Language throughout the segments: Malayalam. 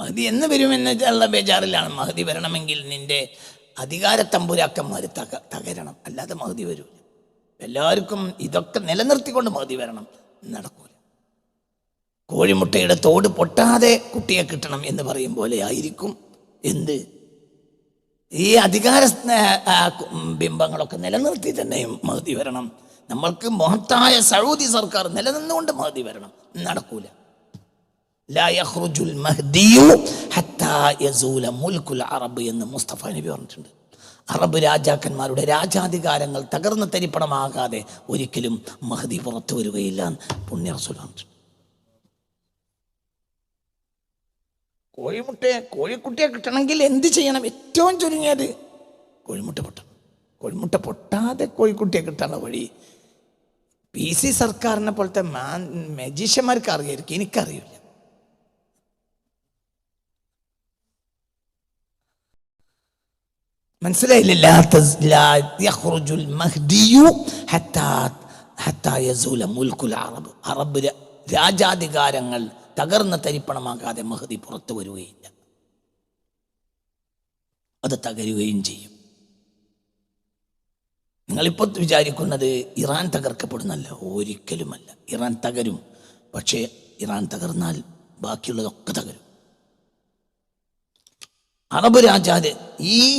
മഹദി എന്ന് വരുമെന്നുള്ള ബേജാറിലാണ്. മഹദി വരണമെങ്കിൽ നിന്റെ അധികാരത്തമ്പുരാക്കന്മാർ തകരണം, അല്ലാതെ മഹദി വരൂല. എല്ലാവർക്കും ഇതൊക്കെ നിലനിർത്തിക്കൊണ്ട് മഹദി വരണം, നടക്കൂല. കോഴിമുട്ടയുടെ തോട് പൊട്ടാതെ കുട്ടിയെ കിട്ടണം എന്ന് പറയും പോലെ ആയിരിക്കും എന്ത് ഈ അധികാര ബിംബങ്ങളൊക്കെ നിലനിർത്തി തന്നെയും മഹദി വരണം. നമ്മൾക്ക് മഹത്തായ സൗദി സർക്കാർ നിലനിന്നുകൊണ്ട് മഹദി വരണം, നടക്കൂല. ലാ യഖ്റുജുൽ മഹ്ദിയു ഹത്താ യസൂല മുൽക്കുൽ അറബ് എന്ന് മുസ്തഫ നബി പറഞ്ഞിട്ടുണ്ട്. അറബ് രാജാക്കന്മാരുടെ രാജാധികാരങ്ങൾ തകർന്ന് തരിപ്പണമാകാതെ ഒരിക്കലും മഹദി പുറത്തു വരികയില്ല പുണ്യ റസൂൽ പറഞ്ഞിട്ടുണ്ട്. കോഴിക്കുട്ടിയെ കിട്ടണമെങ്കിൽ എന്ത് ചെയ്യണം? ഏറ്റവും ചുരുങ്ങിയത് കോഴിമുട്ട പൊട്ടണം. കോഴിമുട്ട പൊട്ടാതെ കോഴിക്കുട്ടിയെ കിട്ടാനുള്ള വഴി PC സർക്കാരിനെ പോലത്തെ മജീഷ്യന്മാർക്ക് അറിയായിരിക്കും, എനിക്കറിയില്ല. മനസ്സിലായില്ല? അറബ് രാജാധികാരങ്ങൾ തകർന്ന തരിപ്പണമാകാതെ മഹദി പുറത്തു വരികയില്ല, അത് തകരുകയും ചെയ്യും. നിങ്ങളിപ്പോൾ വിചാരിക്കുന്നത് ഇറാൻ തകർക്കപ്പെടുന്നല്ല, ഒരിക്കലുമല്ല. ഇറാൻ തകരും, പക്ഷേ ഇറാൻ തകർന്നാൽ ബാക്കിയുള്ളതൊക്കെ തകരും. അറബ്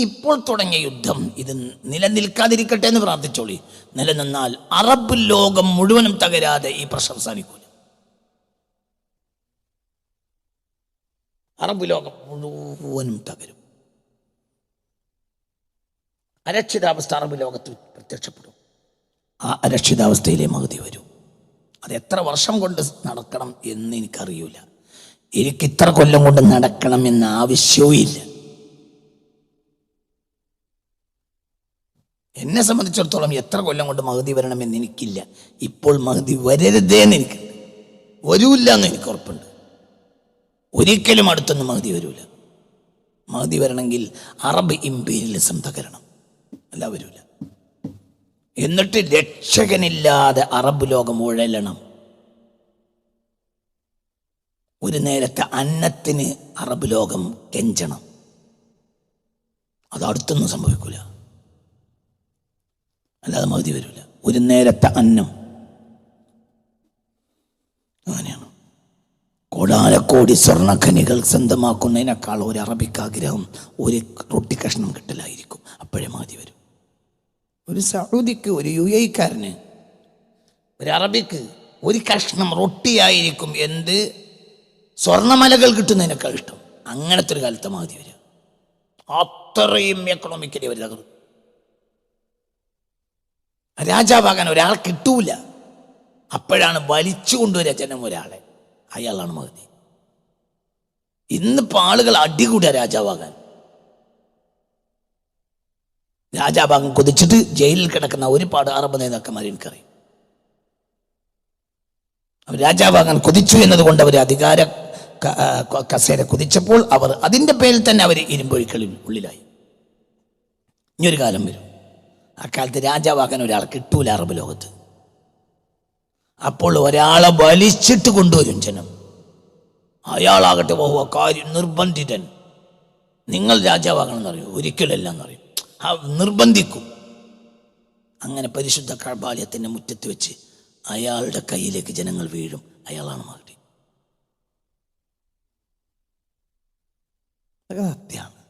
ഇപ്പോൾ തുടങ്ങിയ യുദ്ധം ഇത് നിലനിൽക്കാതിരിക്കട്ടെ എന്ന് പ്രാർത്ഥിച്ചോളി. നിലനിന്നാൽ അറബ് ലോകം മുഴുവനും തകരാതെ ഈ പ്രശ്നം അവസാനിക്കൂല. അറബ് ലോകം മുഴുവനും തകരും. അരക്ഷിതാവസ്ഥ അറബ് ലോകത്ത് പ്രത്യക്ഷപ്പെടും. ആ അരക്ഷിതാവസ്ഥയിലെ മഹദി വരും. അത് എത്ര വർഷം കൊണ്ട് നടക്കണം എന്ന് എനിക്കറിയില്ല. എനിക്ക് ഇത്ര കൊല്ലം കൊണ്ട് നടക്കണം എന്ന ആവശ്യവും ഇല്ല. എന്നെ സംബന്ധിച്ചിടത്തോളം എത്ര കൊല്ലം കൊണ്ട് മഹദി വരണമെന്ന് എനിക്കില്ല. ഇപ്പോൾ മഹദി വരരുതേന്ന് എനിക്കുണ്ട്, വരൂല്ല എന്ന് എനിക്ക് ഉറപ്പുണ്ട്. ഒരിക്കലും അടുത്തൊന്നും മഹദി വരൂല. മഹദി വരണമെങ്കിൽ അറബ് ഇംപീരിയലിസം തകരണം, അല്ല വരൂല. എന്നിട്ട് രക്ഷകനില്ലാതെ അറബ് ലോകം ഉഴലണം. ഒരു നേരത്തെ അന്നത്തിന് അറബ് ലോകം കെഞ്ചണം. അത് അടുത്തൊന്നും സംഭവിക്കൂല, അല്ലാതെ മഹദി വരൂല. ഒരു നേരത്തെ അന്നം അങ്ങനെയാണ്. കോടാനക്കോടി സ്വർണ്ണഖനികൾ സ്വന്തമാക്കുന്നതിനേക്കാൾ ഒരു അറബിക്ക് ആഗ്രഹം ഒരു റൊട്ടി കഷ്ണം കിട്ടലായിരിക്കും. അപ്പോഴേ മഹദി വരും. ഒരു സൗദിക്ക്, ഒരു UAE-ക്കാരന്, ഒരു അറബിക്ക് ഒരു കഷ്ണം റൊട്ടിയായിരിക്കും എന്ത് സ്വർണ്ണമലകൾ കിട്ടുന്നതിനേക്കാൾ ഇഷ്ടം. അങ്ങനത്തെ ഒരു കാലത്ത് മഹദി വരിക. അത്രയും എക്കണോമിക്കലി അവർ തകർന്നു. രാജാവാകാൻ ഒരാൾ കിട്ടൂല. അപ്പോഴാണ് വലിച്ചു കൊണ്ടുവരിക ജനം ഒരാളെ, അയാളാണ് മഹദി. ഇന്നിപ്പോൾ ആളുകൾ അടികൂടുക രാജാവാകാൻ. രാജാവാകാൻ കൊതിച്ചിട്ട് ജയിലിൽ കിടക്കുന്ന ഒരുപാട് അറബ് നേതാക്കന്മാർ എനിക്കറിയും. അവർ രാജാവാകാൻ കൊതിച്ചു എന്നതുകൊണ്ട് അവർ അധികാര കസേര കുതിച്ചപ്പോൾ അവർ അതിൻ്റെ പേരിൽ തന്നെ അവർ ഇരുമ്പൊഴിക്കളിൽ ഉള്ളിലായി. ഇനിയൊരു കാലം വരും, അക്കാലത്ത് രാജാവാകാൻ ഒരാളെ കിട്ടൂല അറബ് ലോകത്ത്. അപ്പോൾ ഒരാളെ വലിച്ചിട്ട് കൊണ്ടുവരും ജനം. അയാളാകട്ടെ കാര്യം നിർബന്ധിതൻ, നിങ്ങൾ രാജാവാകണമെന്ന് പറയും. ഒരിക്കലല്ല എന്ന് പറയും, നിർബന്ധിക്കും. അങ്ങനെ പരിശുദ്ധ കഅബാലയത്തിൻ്റെ മുറ്റത്ത് വെച്ച് അയാളുടെ കയ്യിലേക്ക് ജനങ്ങൾ വീഴും. അയാളാണ് മഹദി. അതൊക്കെ സത്യമാണ്.